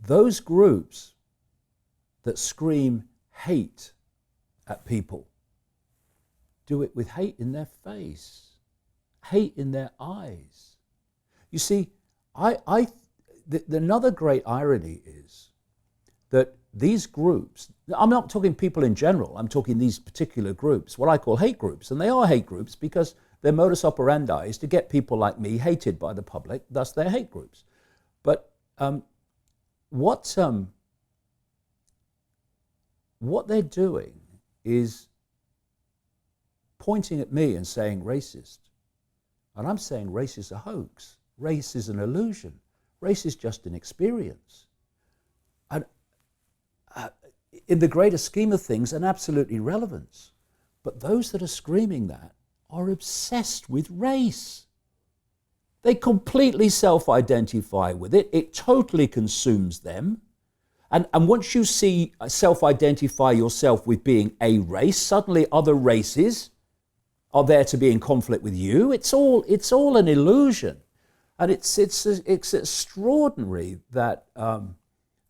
those groups that scream hate at people do it with hate in their face, hate in their eyes. You see, another great irony is that these groups, I'm not talking people in general, I'm talking these particular groups, what I call hate groups, and they are hate groups because their modus operandi is to get people like me hated by the public, thus they're hate groups. But what they're doing is pointing at me and saying racist. And I'm saying race is a hoax. Race is an illusion. Race is just an experience. And in the greater scheme of things, an absolute irrelevance. But those that are screaming that are obsessed with race. They completely self-identify with it. It totally consumes them. And once you self-identify yourself with being a race, suddenly other races are there to be in conflict with you. It's all an illusion. And it's extraordinary that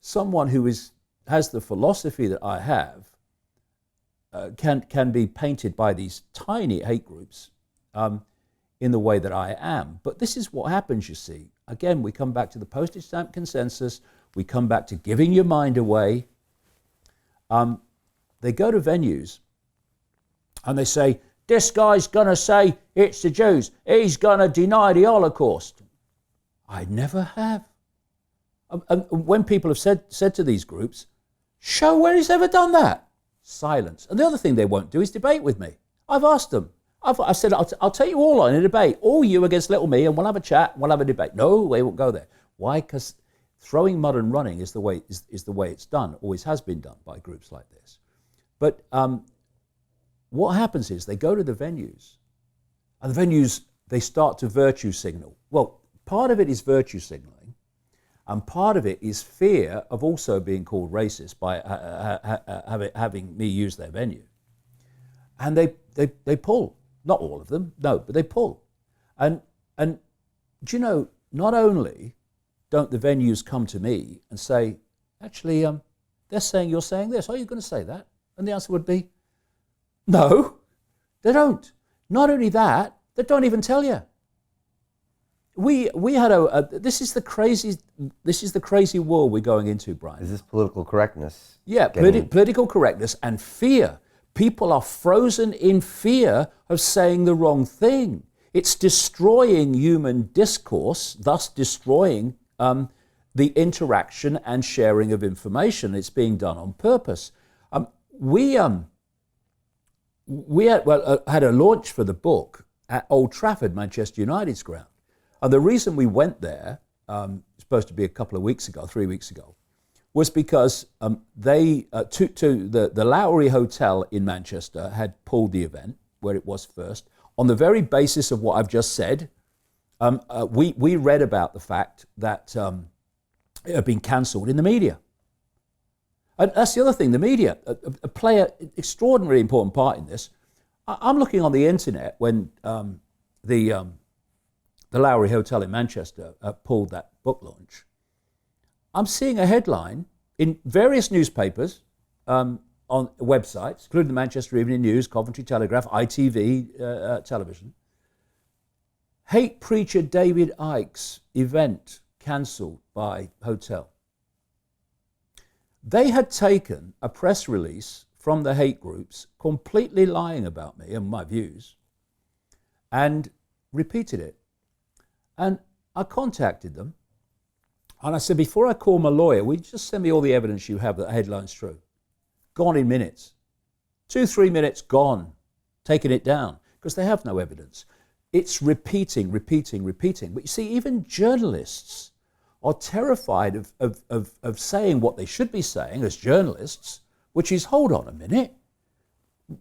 someone who has the philosophy that I have can be painted by these tiny hate groups in the way that I am. But this is what happens, you see. Again, we come back to the postage stamp consensus. We come back to giving your mind away. They go to venues and they say, this guy's going to say it's the Jews. He's going to deny the Holocaust. I never have. And when people have said to these groups, show where he's ever done that. Silence. And the other thing they won't do is debate with me. I've asked them. I said, I'll take you all on in a debate. All you against little me, and we'll have a chat, we'll have a debate. No, they won't go there. Why? Because throwing mud and running is the way it's done, always has been done by groups like this. But what happens is they go to the venues, and the venues, they start to virtue signal. Well, part of it is virtue signaling, and part of it is fear of also being called racist by having me use their venue. And they pull. Not all of them, no, but they pull. And do you know, not only don't the venues come to me and say, actually, they're saying you're saying this. Are you going to say that? And the answer would be, no, they don't. Not only that, they don't even tell you. We had this is the crazy world we're going into, Brian. Is this political correctness? Yeah, political correctness and fear. People are frozen in fear of saying the wrong thing. It's destroying human discourse, thus destroying the interaction and sharing of information. It's being done on purpose. We had a launch for the book at Old Trafford, Manchester United's ground. And the reason we went there, supposed to be a couple of weeks ago, 3 weeks ago, was because the Lowry Hotel in Manchester had pulled the event where it was first on the very basis of what I've just said. We read about the fact that it had been cancelled in the media. And that's the other thing, the media play an extraordinarily important part in this. I'm looking on the internet when the Lowry Hotel in Manchester pulled that book launch. I'm seeing a headline in various newspapers on websites, including the Manchester Evening News, Coventry Telegraph, ITV television. Hate preacher David Icke's event cancelled by hotel. They had taken a press release from the hate groups, completely lying about me and my views, and repeated it. And I contacted them, and I said, before I call my lawyer, will you just send me all the evidence you have that the headline's true? Gone in minutes. 2-3 minutes, gone. Taking it down, because they have no evidence. It's repeating. But you see, even journalists are terrified of saying what they should be saying as journalists, which is, hold on a minute.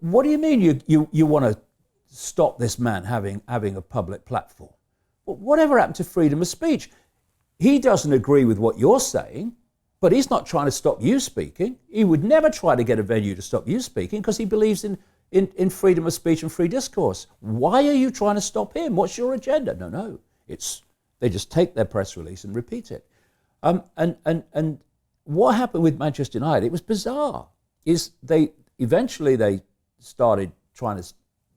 What do you mean you want to stop this man having a public platform? Well, whatever happened to freedom of speech? He doesn't agree with what you're saying, but he's not trying to stop you speaking. He would never try to get a venue to stop you speaking because he believes in freedom of speech and free discourse. Why are you trying to stop him? What's your agenda? No. They just take their press release and repeat it. And what happened with Manchester United, it was bizarre, is they eventually started trying to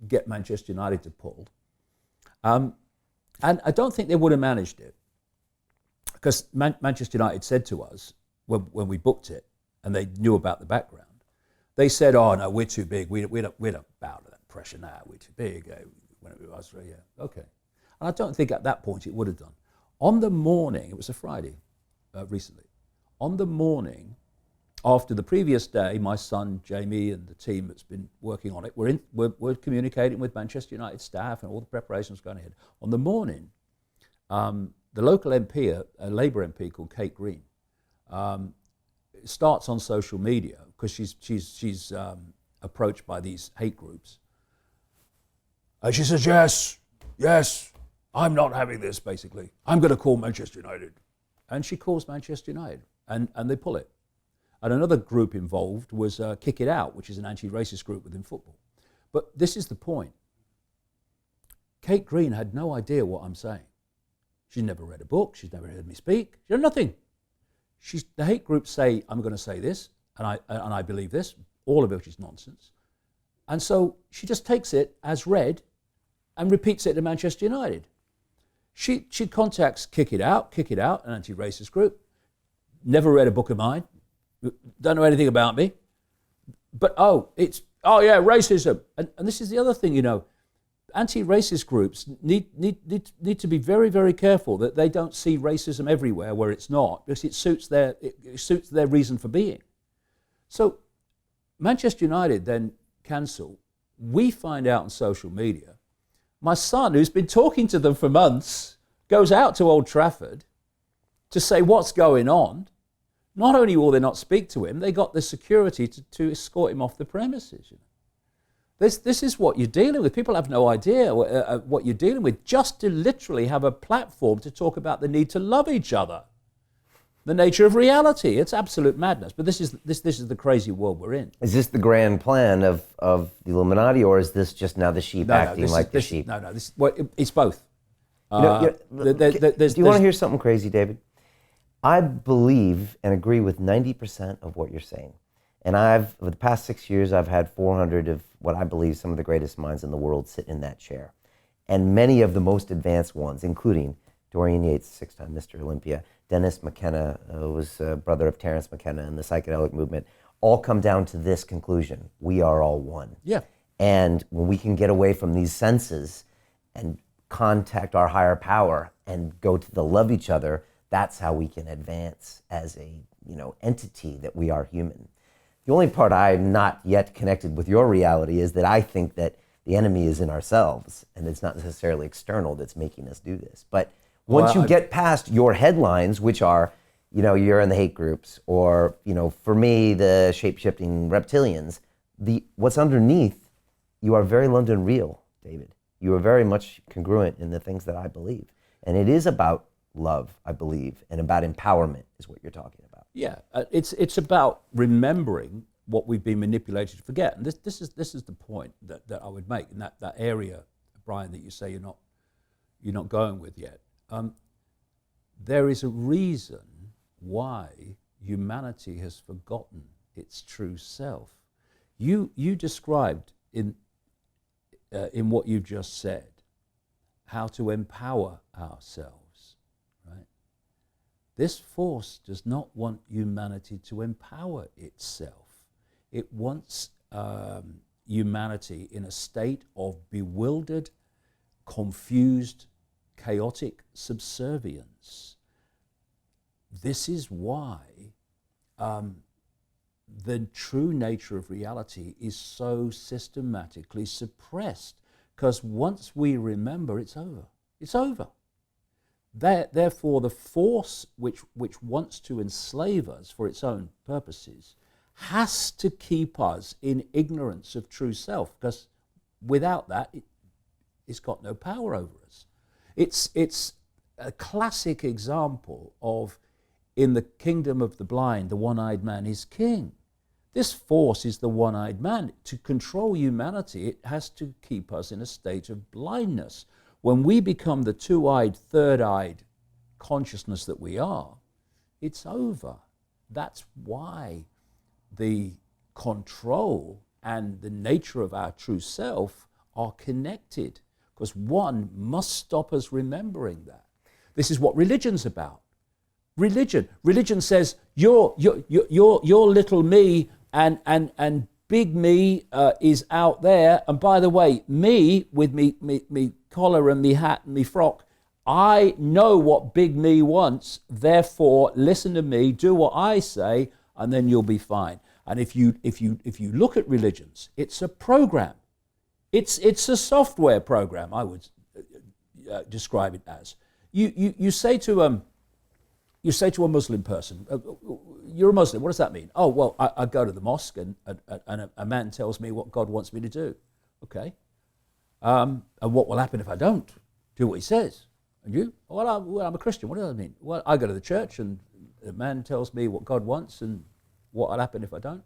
get Manchester United to pull. And I don't think they would have managed it, because Manchester United said to us when we booked it, and they knew about the background, they said, "Oh no, we're too big. We don't bow to that pressure now. We're too big." When it was, yeah, okay. And I don't think at that point it would have done. On the morning, it was a Friday, recently. On the morning after the previous day, my son Jamie and the team that's been working on it, we're communicating with Manchester United staff, and all the preparations going ahead. On the morning, the local MP, a Labour MP called Kate Green, starts on social media, because she's approached by these hate groups. And she says, yes, I'm not having this, basically. I'm going to call Manchester United. And she calls Manchester United, and they pull it. And another group involved was Kick It Out, which is an anti-racist group within football. But this is the point. Kate Green had no idea what I'm saying. She's never read a book. She's never heard me speak. She had nothing. The hate groups say, I'm going to say this, and I believe this, all of it is nonsense. And so she just takes it as read and repeats it to Manchester United. She contacts Kick It Out, an anti-racist group. Never read a book of mine. Don't know anything about me. But racism. And this is the other thing, anti-racist groups need to be very, very careful that they don't see racism everywhere where it's not, because it suits their reason for being. So Manchester United then cancel. We find out on social media. My son, who's been talking to them for months, goes out to Old Trafford to say what's going on. Not only will they not speak to him, they got the security to escort him off the premises. This is what you're dealing with. People have no idea what you're dealing with, just to literally have a platform to talk about the need to love each other, the nature of reality. It's absolute madness. But this is the crazy world we're in. Is this the grand plan of the Illuminati, or is this just now the sheep acting like the sheep? No. It's both. Do you want to hear something crazy, David? I believe and agree with 90% of what you're saying. And over the past 6 years, I've had 400 of what I believe some of the greatest minds in the world sit in that chair. And many of the most advanced ones, including Dorian Yates, 6-time Mr. Olympia, Dennis McKenna, who was a brother of Terence McKenna in the psychedelic movement, all come down to this conclusion: we are all one. Yeah. And when we can get away from these senses and contact our higher power and go to the love each other, that's how we can advance as a entity that we are human. The only part I'm not yet connected with your reality is that I think that the enemy is in ourselves, and it's not necessarily external that's making us do this. But once you get past your headlines, which are, you're in the hate groups, or, for me, the shape-shifting reptilians, what's underneath, you are very London real, David. You are very much congruent in the things that I believe. And it is about love, I believe, and about empowerment is what you're talking about. Yeah, it's about remembering what we've been manipulated to forget, and this is the point that I would make in that area, Brian, that you say you're not going with yet. There is a reason why humanity has forgotten its true self. You described in what you just said how to empower ourselves. This force does not want humanity to empower itself. It wants humanity in a state of bewildered, confused, chaotic subservience. This is why the true nature of reality is so systematically suppressed, because once we remember, it's over. It's over. Therefore, the force which wants to enslave us for its own purposes has to keep us in ignorance of true self, because without that, it's got no power over us. It's a classic example of, in the kingdom of the blind, the one-eyed man is king. This force is the one-eyed man. To control humanity, it has to keep us in a state of blindness. When we become the two-eyed, third-eyed consciousness that we are, it's over. That's why the control and the nature of our true self are connected, because one must stop us remembering that. This is what religion's about. Religion says you're little me, and big me is out there. And by the way, me with me collar and me hat and me frock, I know what big me wants. Therefore, listen to me, do what I say, and then you'll be fine. And if you look at religions, it's a program. It's a software program, I would describe it as. You say to a Muslim person, you're a Muslim, what does that mean? Oh, well, I go to the mosque and a man tells me what God wants me to do. Okay. And what will happen if I don't do what he says? And you? Well, I'm a Christian, what does that mean? Well, I go to the church and a man tells me what God wants and what will happen if I don't.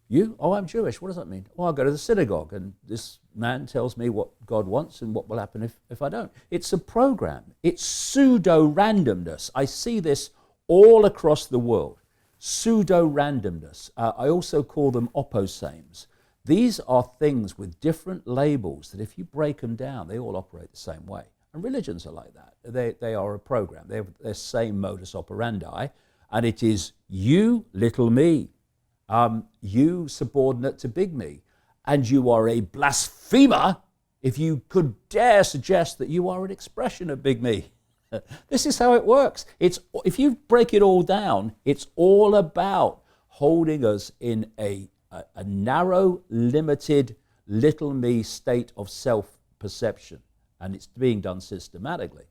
You? Oh, I'm Jewish, what does that mean? Well, I go to the synagogue and this man tells me what God wants and what will happen if I don't. It's a program. It's pseudo-randomness. I see this all across the world. Pseudo-randomness. I also call them opposames. These are things with different labels that if you break them down, they all operate the same way. And religions are like that. They are a program. They have their same modus operandi. And it is you, little me, you subordinate to big me. And you are a blasphemer if you could dare suggest that you are an expression of big me. This is how it works. If you break it all down, it's all about holding us in a narrow, limited, little me state of self-perception. And it's being done systematically.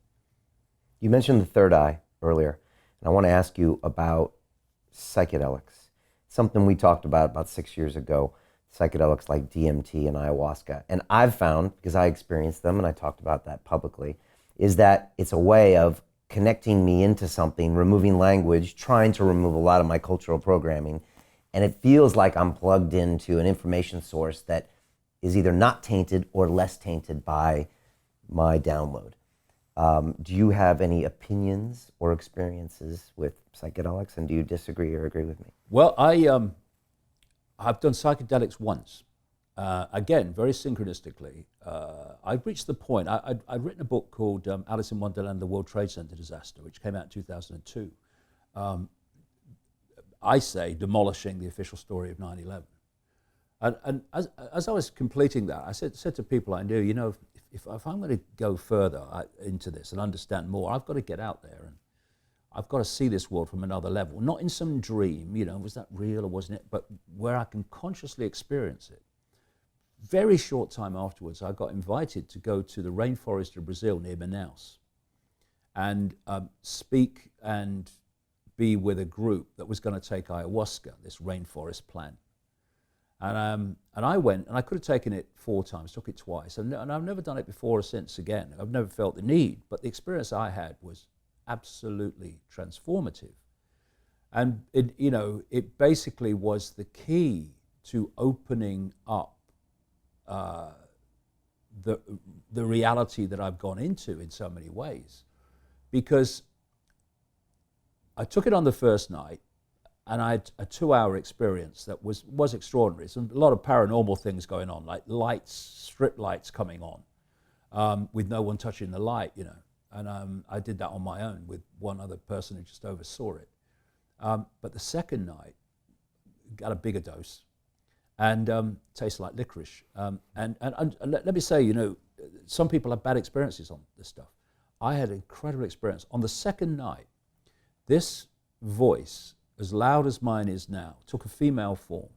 You mentioned the third eye earlier, and I want to ask you about psychedelics. Something we talked about 6 years ago, psychedelics like DMT and ayahuasca. And I've found, because I experienced them and I talked about that publicly, is that it's a way of connecting me into something, removing language, trying to remove a lot of my cultural programming. And it feels like I'm plugged into an information source that is either not tainted or less tainted by my download. Do you have any opinions or experiences with psychedelics, and do you disagree or agree with me? Well, I've done psychedelics once. Again, very synchronistically. I've reached the point, I'd written a book called Alice in Wonderland, the World Trade Center Disaster, which came out in 2002. I say demolishing the official story of 9/11. And as I was completing that, I said to people I knew, you know, if I'm going to go further into this and understand more, I've got to get out there and I've got to see this world from another level. Not in some dream, you know, was that real or wasn't it? But where I can consciously experience it. Very short time afterwards, I got invited to go to the rainforest of Brazil near Manaus and speak and be with a group that was going to take ayahuasca, this rainforest plant. And I went, and I could have taken it 4 times, took it twice, and I've never done it before or since again. I've never felt the need, but the experience I had was absolutely transformative. And it basically was the key to opening up the reality that I've gone into in so many ways. Because I took it on the first night, and I had a 2-hour experience that was extraordinary. So a lot of paranormal things going on, like lights, strip lights coming on, with no one touching the light, you know. And I did that on my own with one other person who just oversaw it. But the second night, got a bigger dose, and tasted like licorice. And let me say, you know, some people have bad experiences on this stuff. I had an incredible experience. On the second night, this voice, as loud as mine is now, took a female form,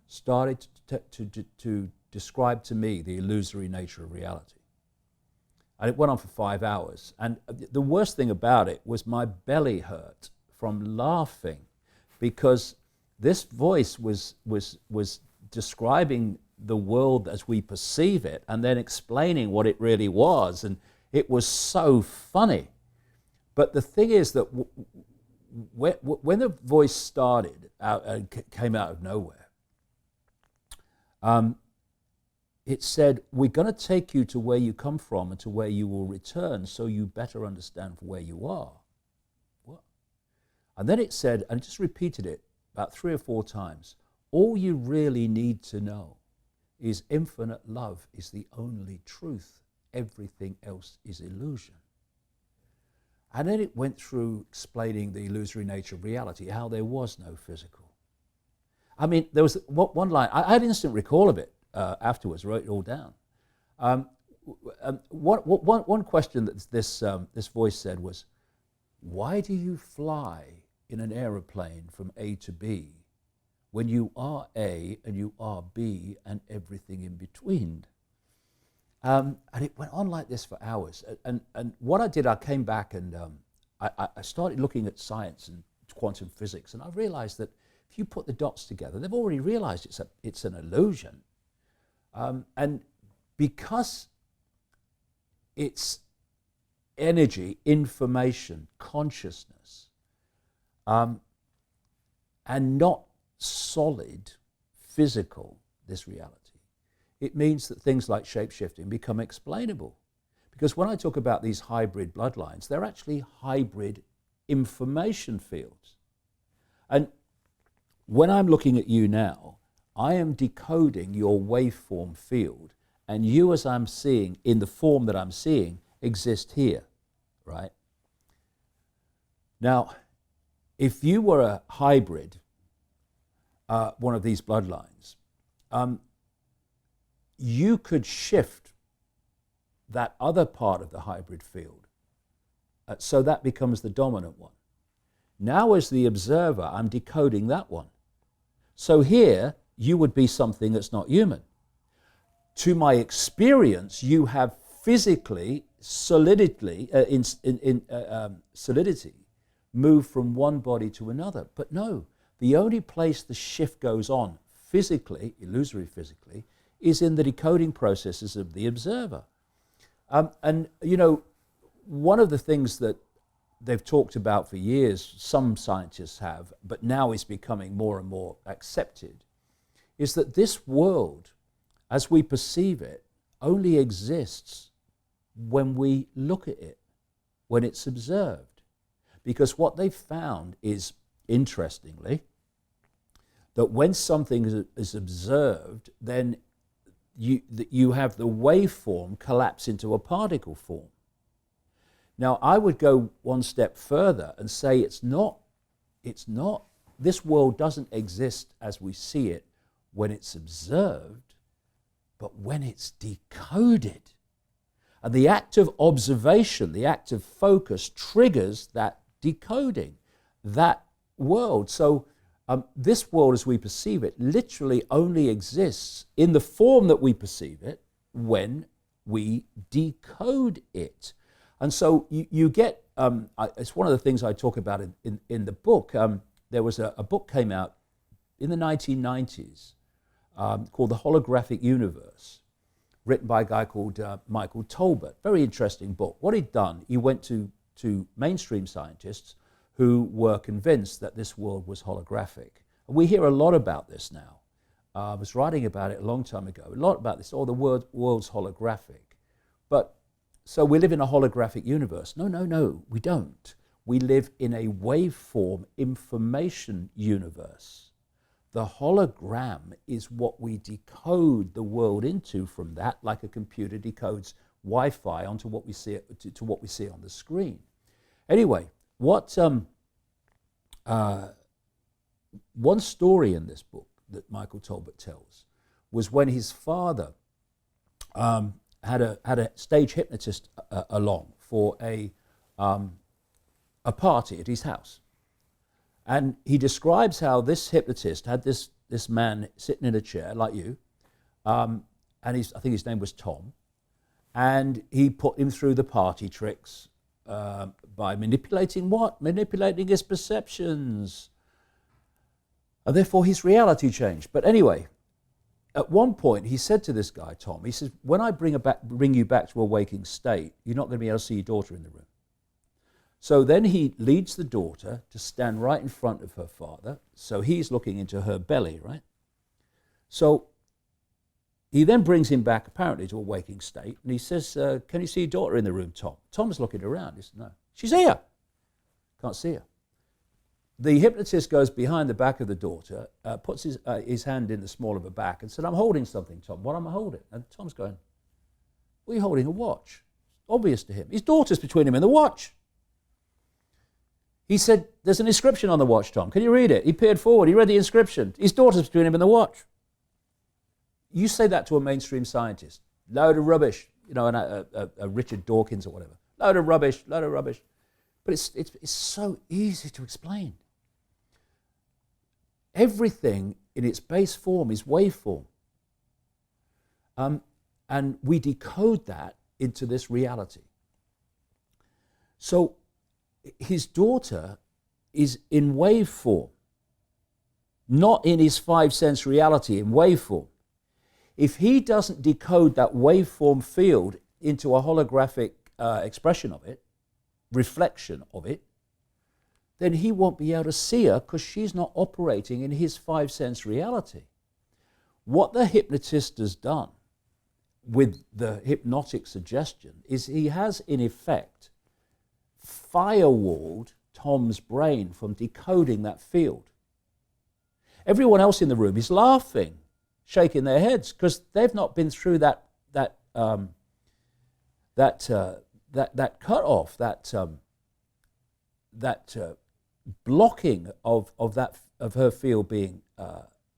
started to describe to me the illusory nature of reality. And it went on for 5 hours. And the worst thing about it was my belly hurt from laughing, because this voice was describing the world as we perceive it and then explaining what it really was. And it was so funny. But the thing is that when the voice started out and came out of nowhere, it said, we're going to take you to where you come from and to where you will return, so you better understand where you are. What? And then it said, and just repeated it about 3 or 4 times, all you really need to know is infinite love is the only truth. Everything else is illusion. And then it went through explaining the illusory nature of reality, how there was no physical. I mean, there was one line, I had instant recall of it afterwards, wrote it all down. One question that this voice said was, why do you fly in an aeroplane from A to B when you are A and you are B and everything in between? And it went on like this for hours. And what I did, I came back and I started looking at science and quantum physics, and I realized that if you put the dots together, they've already realized it's an illusion. And because it's energy, information, consciousness, and not solid, physical, this reality, it means that things like shape-shifting become explainable. Because when I talk about these hybrid bloodlines, they're actually hybrid information fields. And when I'm looking at you now, I am decoding your waveform field, and you, as I'm seeing, in the form that I'm seeing, exist here, right? Now, if you were a hybrid, one of these bloodlines, you could shift that other part of the hybrid field so that becomes the dominant one. Now, as the observer, I'm decoding that one. So here, you would be something that's not human. To my experience, you have physically, solidity, solidity, moved from one body to another. But no, the only place the shift goes on physically, illusory physically, is in the decoding processes of the observer. And, you know, one of the things that they've talked about for years, some scientists have, but now is becoming more and more accepted, is that this world, as we perceive it, only exists when we look at it, when it's observed. Because what they've found is, interestingly, that when something is observed, then you have the waveform collapse into a particle form. Now, I would go one step further and say it's not, this world doesn't exist as we see it when it's observed, but when it's decoded. And the act of observation, the act of focus triggers that decoding, that world. So this world as we perceive it literally only exists in the form that we perceive it when we decode it. And so you get, it's one of the things I talk about in the book. There was a book came out in the 1990s called The Holographic Universe, written by a guy called Michael Tolbert. Very interesting book. What he'd done, he went to mainstream scientists who were convinced that this world was holographic. And we hear a lot about this now. I was writing about it a long time ago, a lot about this, the world's holographic. But so we live in a holographic universe. No, we don't. We live in a waveform information universe. The hologram is what we decode the world into from that, like a computer decodes Wi-Fi onto what we see to what we see on the screen. Anyway, what one story in this book that Michael Tolbert tells was when his father had a stage hypnotist along for a party at his house. And he describes how this hypnotist had this man sitting in a chair like you, and I think his name was Tom, and he put him through the party tricks by manipulating what? Manipulating his perceptions. And therefore his reality changed. But anyway, at one point he said to this guy, Tom, he says, when I bring you back to a waking state, you're not going to be able to see your daughter in the room. So then he leads the daughter to stand right in front of her father. So he's looking into her belly, right? So he then brings him back apparently to a waking state. And he says, can you see your daughter in the room, Tom? Tom's looking around. He says, no. She's here. Can't see her. the hypnotist goes behind the back of the daughter, puts his hand in the small of her back and said, I'm holding something, Tom. What am I holding? And Tom's going, well, you're holding a watch. Obvious to him. His daughter's between him and the watch. He said, there's an inscription on the watch, Tom. Can you read it? He peered forward. He read the inscription. His daughter's between him and the watch. You say that to a mainstream scientist. Load of rubbish. You know, a Richard Dawkins or whatever. Load of rubbish, load of rubbish. But it's so easy to explain. Everything in its base form is waveform. And we decode that into this reality. So his daughter is in waveform, not in his five-sense reality, in waveform. If he doesn't decode that waveform field into a holographic expression of it, reflection of it, then he won't be able to see her because she's not operating in his five-sense reality. What the hypnotist has done with the hypnotic suggestion is he has, in effect, firewalled Tom's brain from decoding that field. Everyone else in the room is laughing, shaking their heads, because they've not been through that cut-off, that blocking of her field being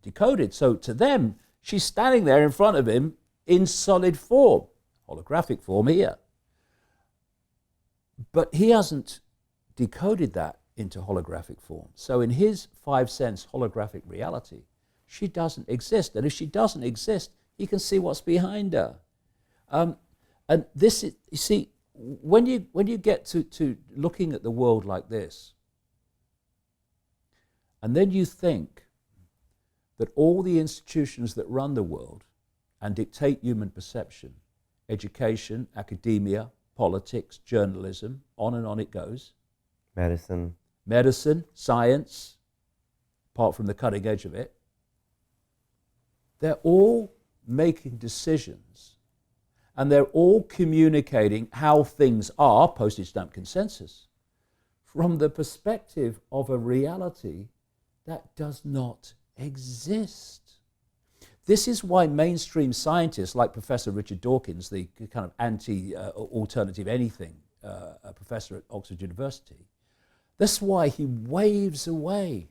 decoded. So to them, she's standing there in front of him in solid form, holographic form here. But he hasn't decoded that into holographic form. So in his five-sense holographic reality, she doesn't exist. And if she doesn't exist, he can see what's behind her. And this is, you see, when you get to looking at the world like this, and then you think that all the institutions that run the world and dictate human perception, education, academia, politics, journalism, on it goes. Medicine, science, apart from the cutting edge of it, they're all making decisions and they're all communicating how things are, postage stamp consensus, from the perspective of a reality that does not exist. This is why mainstream scientists like Professor Richard Dawkins, the kind of anti-alternative anything professor at Oxford University, that's why he waves away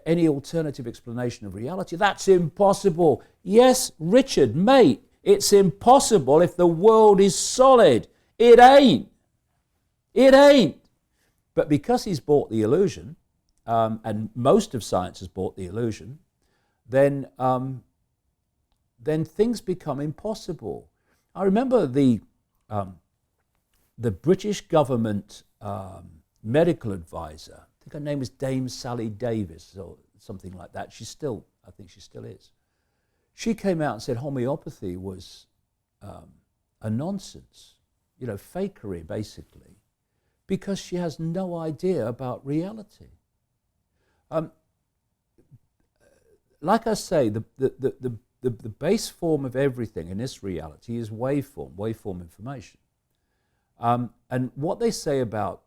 any alternative explanation of reality. That's impossible. Yes, Richard, mate, it's impossible if the world is solid. It ain't. It ain't. But because he's bought the illusion, and most of science has bought the illusion, then things become impossible. I remember the British government medical advisor, I think her name was Dame Sally Davis or something like that. I think she still is. She came out and said homeopathy was a nonsense, fakery basically, because she has no idea about reality. Like I say, the base form of everything in this reality is waveform information. And what they say about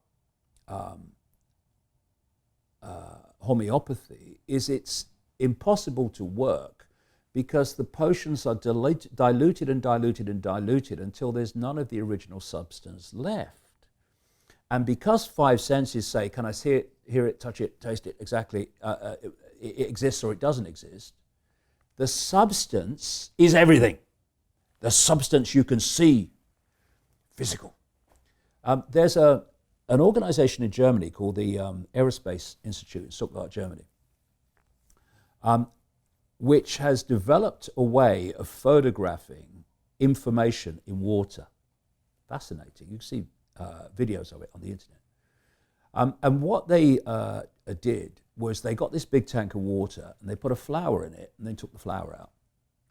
homeopathy is it's impossible to work because the potions are diluted until there's none of the original substance left. And because five senses say, can I see it, hear it, touch it, taste it, exactly, it exists or it doesn't exist, the substance is everything. The substance you can see, physical. There's an organization in Germany called the Aerospace Institute in Stuttgart, Germany, which has developed a way of photographing information in water. Fascinating. You can see videos of it on the internet. And what they did was they got this big tank of water and they put a flower in it and then took the flower out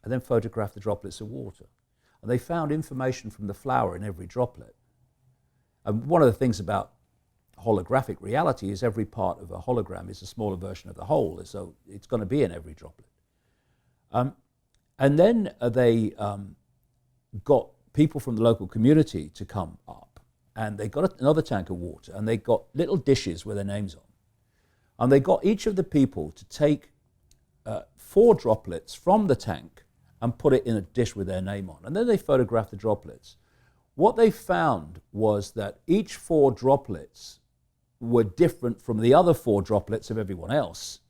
and then photographed the droplets of water. And they found information from the flower in every droplet. And one of the things about holographic reality is every part of a hologram is a smaller version of the whole, so it's going to be in every droplet. And then they got people from the local community to come up, and they got another tank of water, and they got little dishes with their names on. And they got each of the people to take 4 droplets from the tank and put it in a dish with their name on. And then they photographed the droplets. What they found was that each 4 droplets were different from the other 4 droplets of everyone else,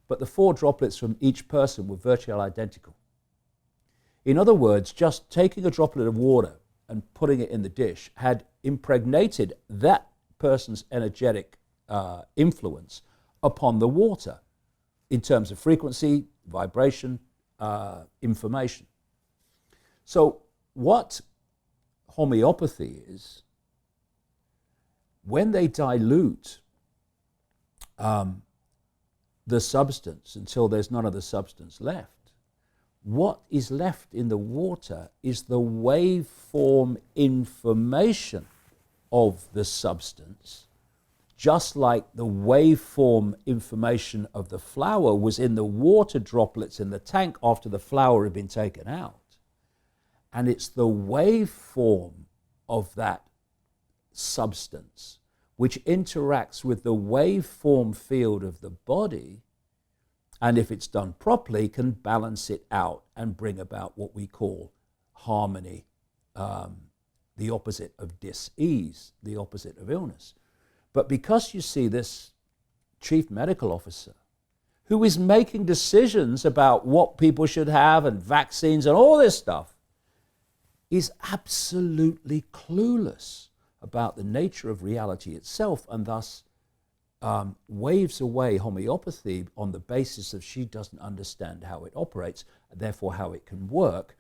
but the 4 droplets from each person were virtually identical. In other words, just taking a droplet of water and putting it in the dish had impregnated that person's energetic influence upon the water in terms of frequency, vibration, information. So what homeopathy is, when they dilute the substance until there's none of the substance left, what is left in the water is the waveform information of the substance, just like the waveform information of the flower was in the water droplets in the tank after the flower had been taken out. And it's the waveform of that substance which interacts with the waveform field of the body, and if it's done properly, can balance it out and bring about what we call harmony, the opposite of dis-ease, the opposite of illness. But because you see this chief medical officer who is making decisions about what people should have and vaccines and all this stuff, is absolutely clueless about the nature of reality itself, and thus waves away homeopathy on the basis of she doesn't understand how it operates, and therefore how it can work.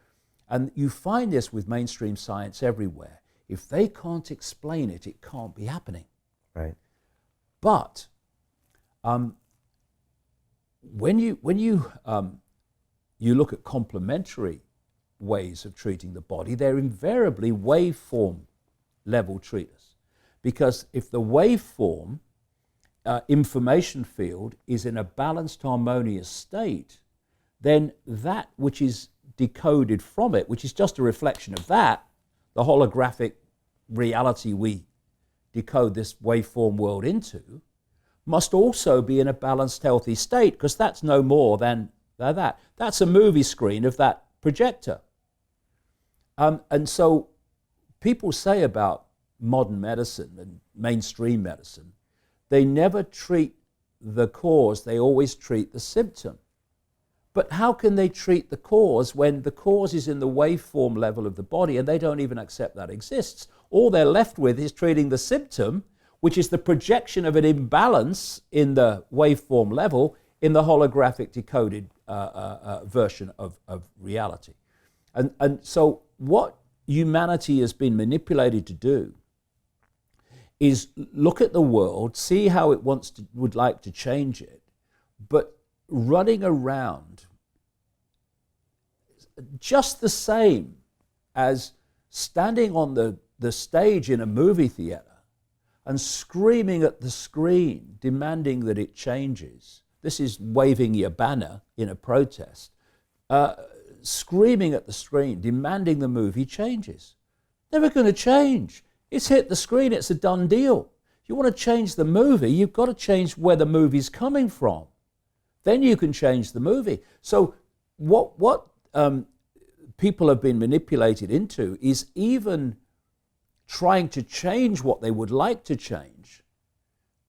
And you find this with mainstream science everywhere. If they can't explain it, it can't be happening. Right. But when you look at complementary ways of treating the body, they're invariably waveform level treaters. Because if the waveform information field is in a balanced, harmonious state, then that which is decoded from it, which is just a reflection of that, the holographic reality we decode this waveform world into, must also be in a balanced, healthy state, because that's no more than that. That's a movie screen of that projector. And so people say about modern medicine and mainstream medicine, they never treat the cause, they always treat the symptom. But how can they treat the cause when the cause is in the waveform level of the body and they don't even accept that exists? All they're left with is treating the symptom, which is the projection of an imbalance in the waveform level in the holographic decoded version of reality. And so what humanity has been manipulated to do is look at the world, see how it would like to change it, but running around just the same as standing on the stage in a movie theater and screaming at the screen, demanding that it changes. This is waving your banner in a protest. Screaming at the screen, demanding the movie changes. Never going to change. It's hit the screen, it's a done deal. If you want to change the movie, you've got to change where the movie's coming from. Then you can change the movie. So what people have been manipulated into is even trying to change what they would like to change